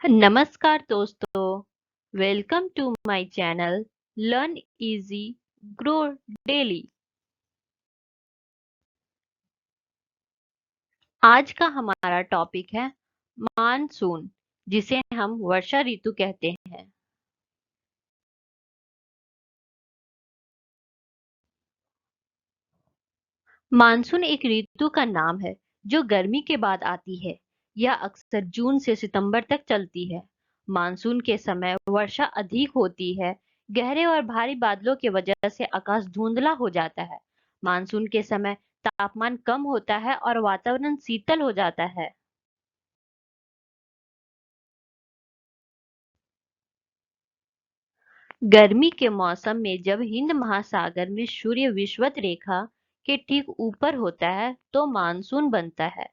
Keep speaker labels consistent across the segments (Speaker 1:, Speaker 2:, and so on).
Speaker 1: नमस्कार दोस्तों, welcome to my channel learn easy grow daily. आज का हमारा टॉपिक है मानसून, जिसे हम वर्षा ऋतु कहते हैं। मानसून एक ऋतु का नाम है जो गर्मी के बाद आती है। यह अक्सर जून से सितंबर तक चलती है। मानसून के समय वर्षा अधिक होती है। गहरे और भारी बादलों की वजह से आकाश धुंधला हो जाता है। मानसून के समय तापमान कम होता है और वातावरण शीतल हो जाता है। गर्मी के मौसम में जब हिंद महासागर में सूर्य विषुवत रेखा के ठीक ऊपर होता है तो मानसून बनता है।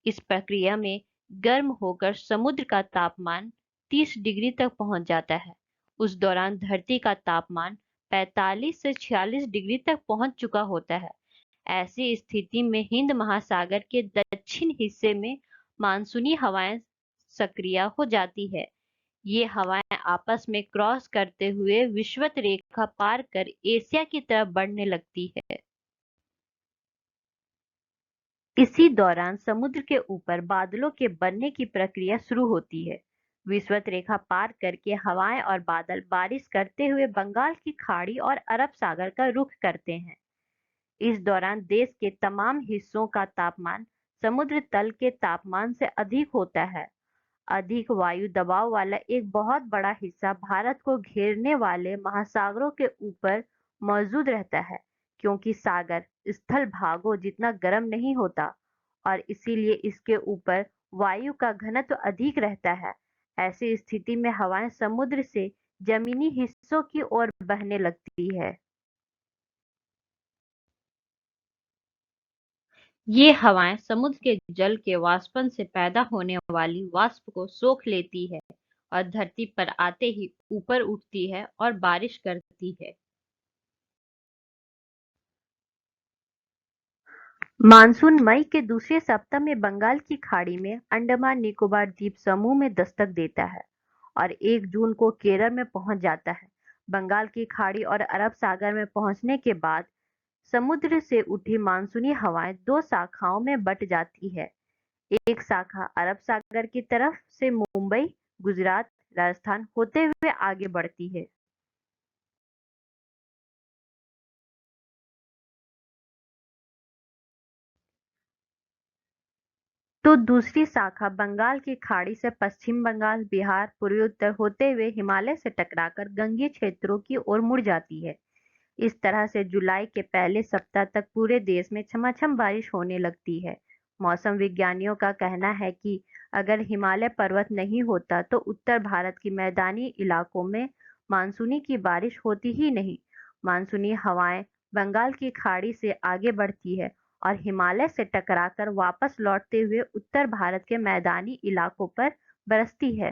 Speaker 1: इस प्रक्रिया में गर्म होकर समुद्र का तापमान 30 डिग्री तक पहुंच जाता है। उस दौरान धरती का तापमान 45 से 46 डिग्री तक पहुंच चुका होता है। ऐसी स्थिति में हिंद महासागर के दक्षिण हिस्से में मानसूनी हवाएं सक्रिय हो जाती है। ये हवाएं आपस में क्रॉस करते हुए विषुवत रेखा पार कर एशिया की तरफ बढ़ने लगती है। इसी दौरान समुद्र के ऊपर बादलों के बनने की प्रक्रिया शुरू होती है। विषुवत रेखा पार करके हवाएं और बादल बारिश करते हुए बंगाल की खाड़ी और अरब सागर का रुख करते हैं। इस दौरान देश के तमाम हिस्सों का तापमान समुद्र तल के तापमान से अधिक होता है। अधिक वायु दबाव वाला एक बहुत बड़ा हिस्सा भारत को घेरने वाले महासागरों के ऊपर मौजूद रहता है, क्योंकि सागर स्थल भागों जितना गर्म नहीं होता और इसीलिए इसके ऊपर वायु का घनत्व अधिक रहता है। ऐसी स्थिति में हवाएं समुद्र से जमीनी हिस्सों की ओर बहने लगती है। ये हवाएं समुद्र के जल के वाष्पन से पैदा होने वाली वाष्प को सोख लेती है और धरती पर आते ही ऊपर उठती है और बारिश करती है। मानसून मई के दूसरे सप्ताह में बंगाल की खाड़ी में अंडमान निकोबार द्वीप समूह में दस्तक देता है और 1 जून को केरल में पहुंच जाता है। बंगाल की खाड़ी और अरब सागर में पहुंचने के बाद समुद्र से उठी मानसूनी हवाएं दो शाखाओं में बट जाती है। एक शाखा अरब सागर की तरफ से मुंबई, गुजरात, राजस्थान होते हुए आगे बढ़ती है। तो दूसरी शाखा बंगाल की खाड़ी से पश्चिम बंगाल, बिहार, पूर्वी उत्तर होते हुए हिमालय से टकराकर गंगीय क्षेत्रों की ओर मुड़ जाती है। इस तरह से जुलाई के पहले सप्ताह तक पूरे देश में छमाछम बारिश होने लगती है। मौसम विज्ञानियों का कहना है कि अगर हिमालय पर्वत नहीं होता तो उत्तर भारत की मैदानी इलाकों में मानसूनी की बारिश होती ही नहीं। मानसूनी हवाएं बंगाल की खाड़ी से आगे बढ़ती है और हिमालय से टकराकर वापस लौटते हुए उत्तर भारत के मैदानी इलाकों पर बरसती है।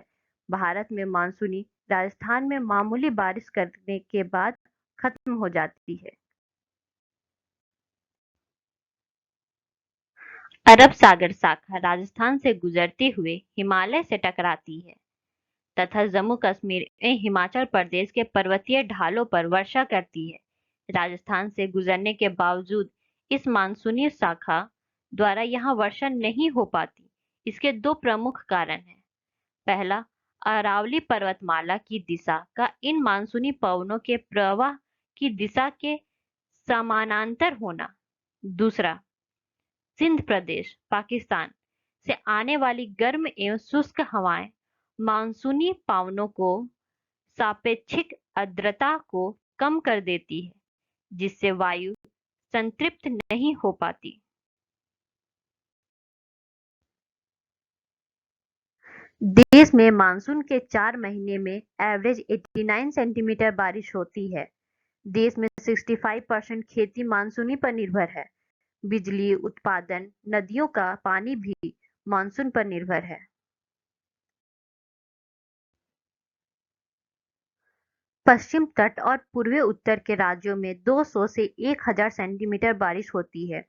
Speaker 1: भारत में मानसूनी राजस्थान में मामूली बारिश करने के बाद खत्म हो जाती है। अरब सागर शाखा राजस्थान से गुजरते हुए हिमालय से टकराती है तथा जम्मू कश्मीर एवं हिमाचल प्रदेश के पर्वतीय ढालों पर वर्षा करती है। राजस्थान से गुजरने के बावजूद इस मानसूनी शाखा द्वारा यहाँ वर्षा नहीं हो पाती। इसके दो प्रमुख कारण हैं। पहला, अरावली पर्वतमाला की दिशा का इन मानसूनी पवनों के प्रवाह की दिशा के समानांतर होना। दूसरा, सिंध प्रदेश, पाकिस्तान से आने वाली गर्म एवं शुष्क हवाएं मानसूनी पवनों को सापेक्षिक आर्द्रता को कम कर देती है, जिससे वायु संतृप्त नहीं हो पाती। देश में मानसून के 4 महीने में एवरेज 89 सेंटीमीटर बारिश होती है। देश में 65% खेती मानसूनी पर निर्भर है। बिजली उत्पादन, नदियों का पानी भी मानसून पर निर्भर है। पश्चिम तट और पूर्वी उत्तर के राज्यों में 200 से 1000 सेंटीमीटर बारिश होती है,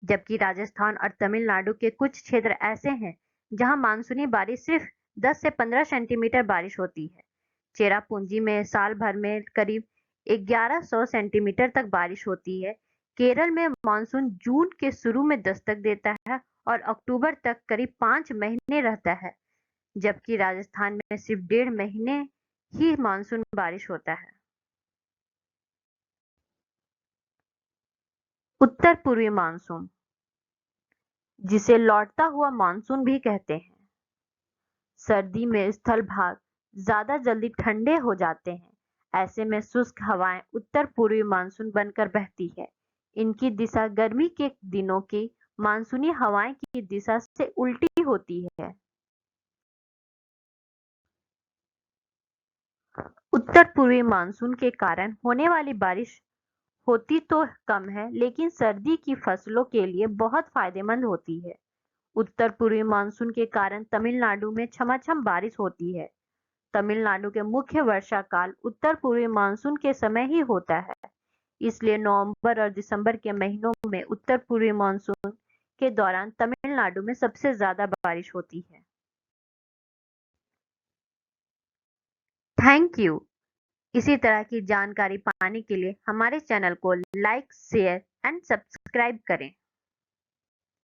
Speaker 1: जबकि राजस्थान और तमिलनाडु के कुछ क्षेत्र ऐसे हैं जहां मानसूनी बारिश सिर्फ 10 से 15 सेंटीमीटर बारिश होती है। चेरापूंजी में साल भर में करीब 1100 सेंटीमीटर तक बारिश होती है। केरल में मानसून जून के शुरू में दस्तक देता है और अक्टूबर तक करीब 5 महीने रहता है, जबकि राजस्थान में सिर्फ 1.5 महीने ही मानसून बारिश होता है। उत्तर पूर्वी मानसून, जिसे लौटता हुआ मानसून भी कहते हैं, सर्दी में स्थल भाग ज्यादा जल्दी ठंडे हो जाते हैं। ऐसे में शुष्क हवाएं उत्तर पूर्वी मानसून बनकर बहती है। इनकी दिशा गर्मी के दिनों की मानसूनी हवाएं की दिशा से उल्टी होती है। उत्तर पूर्वी मानसून के कारण होने वाली बारिश होती तो कम है, लेकिन सर्दी की फसलों के लिए बहुत फायदेमंद होती है। उत्तर पूर्वी मानसून के कारण तमिलनाडु में छमाछम बारिश होती है। तमिलनाडु के मुख्य वर्षा काल उत्तर पूर्वी मानसून के समय ही होता है, इसलिए नवंबर और दिसंबर के महीनों में उत्तर पूर्वी मानसून के दौरान तमिलनाडु में सबसे ज्यादा बारिश होती है। Thank you. इसी तरह की जानकारी पाने के लिए हमारे चैनल को लाइक, शेयर एंड सब्सक्राइब करें।